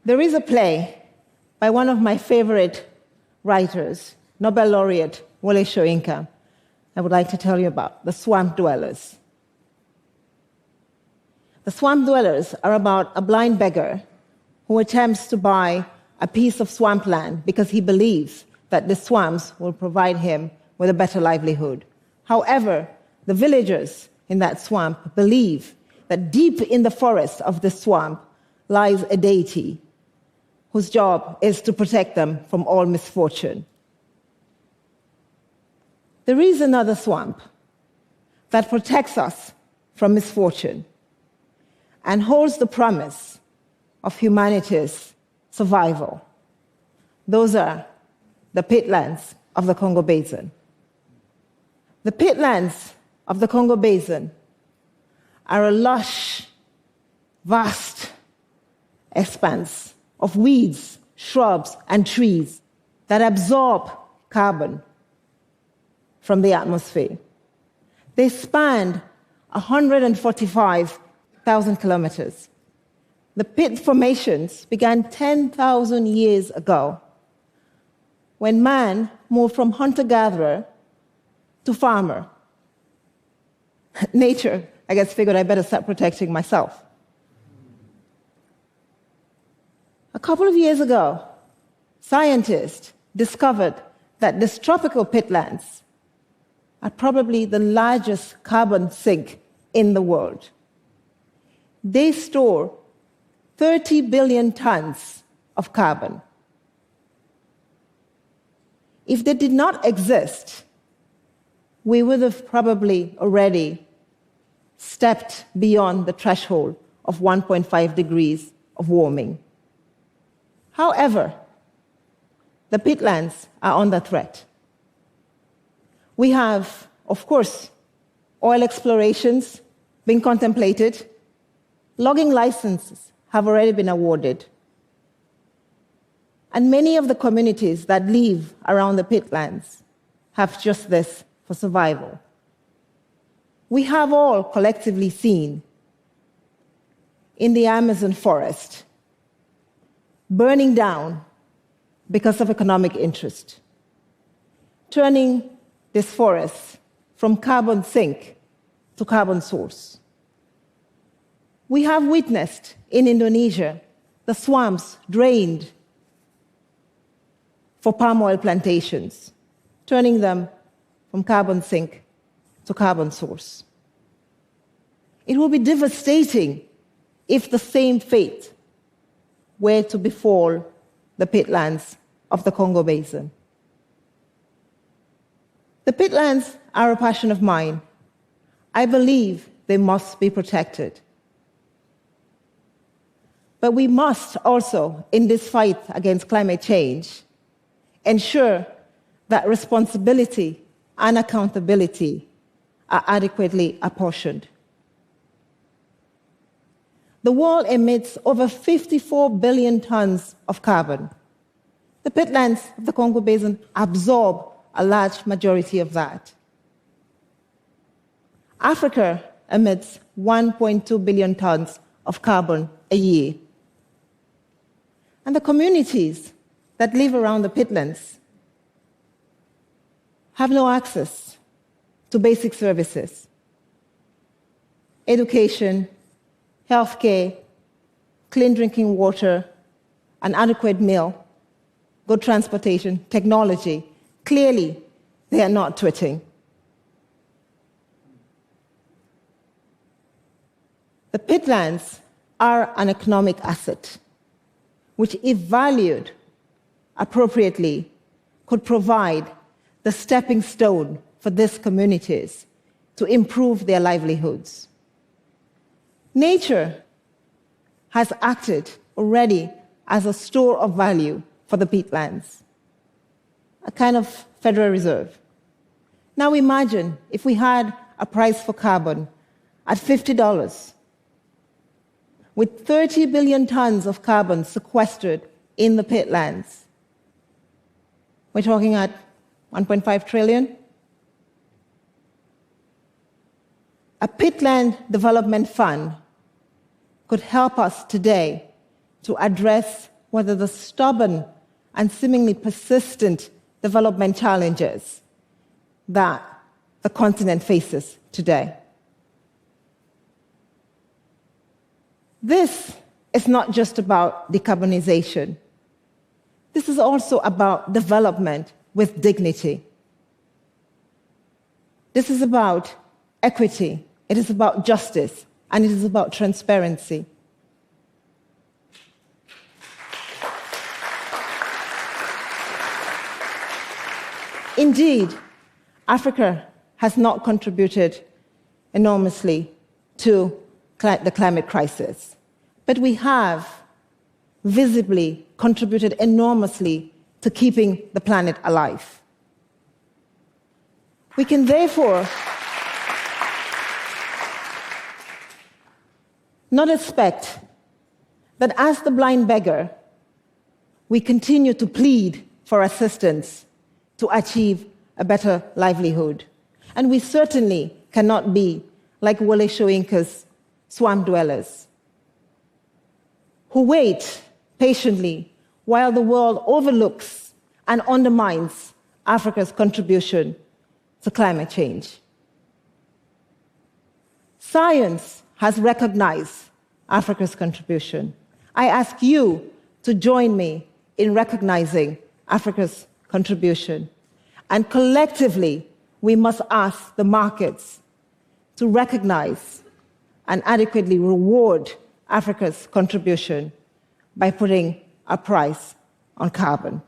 There is a play by one of my favorite writers, Nobel laureate Wole Soyinka, I would like to tell you about, The Swamp Dwellers. The swamp dwellers are about a blind beggar who attempts to buy a piece of swampland because he believes that the swamps will provide him with a better livelihood. However, the villagers in that swamp believe that deep in the forest of the swamp lies a deity whose job is to protect them from all misfortune. There is another swamp that protects us from misfortune and holds the promise of humanity's survival. Those are the pitlands of the Congo Basin. The pitlands of the Congo Basin are a lush, vast expanse of weeds, shrubs, and trees that absorb carbon from the atmosphere. They span 145,000 kilometers. The pit formations began 10,000 years ago when man moved from hunter-gatherer to farmer. Nature, I guess, figured I better start protecting myself. A couple of years ago, scientists discovered that these tropical pitlands are probably the largest carbon sink in the world. They store 30 billion tons of carbon. If they did not exist, we would have probably already stepped beyond the threshold of 1.5 degrees of warming. However, the pitlands are under threat. We have, of course, oil explorations being contemplated. Logging licenses have already been awarded. And many of the communities that live around the pitlands have just this for survival. We have all collectively seen in the Amazon forest burning down because of economic interest, turning this forest from carbon sink to carbon source. We have witnessed in Indonesia the swamps drained for palm oil plantations, turning them from carbon sink to carbon source. It will be devastating if the same fate were to befall the pitlands of the Congo Basin. The pitlands are a passion of mine. I believe they must be protected. But we must also, in this fight against climate change, ensure that responsibility and accountability are adequately apportioned. The world emits over 54 billion tons of carbon. The pitlands of the Congo Basin absorb a large majority of that. Africa emits 1.2 billion tons of carbon a year. And the communities that live around the pitlands have no access to basic services. Education, healthcare, clean drinking water, an adequate meal, good transportation, technology. Clearly, they are not twitting. The pitlands are an economic asset, which, if valued appropriately, could provide the stepping stone for these communities to improve their livelihoods. Nature has acted already as a store of value for the peatlands, a kind of Federal Reserve. Now imagine if we had a price for carbon at $50, with 30 billion tons of carbon sequestered in the pitlands. We're talking at 1.5 trillion. A pitland development fund could help us today to address whether the stubborn and seemingly persistent development challenges that the continent faces today. This is not just about decarbonization. This is also about development with dignity. This is about equity, it is about justice, and it is about transparency. Indeed, Africa has not contributed enormously to the climate crisis, but we have visibly contributed enormously to keeping the planet alive. We can therefore not expect that as the blind beggar, we continue to plead for assistance to achieve a better livelihood. And we certainly cannot be like Wole Soyinka's swamp dwellers, who wait patiently while the world overlooks and undermines Africa's contribution to climate change. Science has recognized Africa's contribution. I ask you to join me in recognizing Africa's contribution. And collectively, we must ask the markets to recognize and adequately reward Africa's contribution by putting a price on carbon.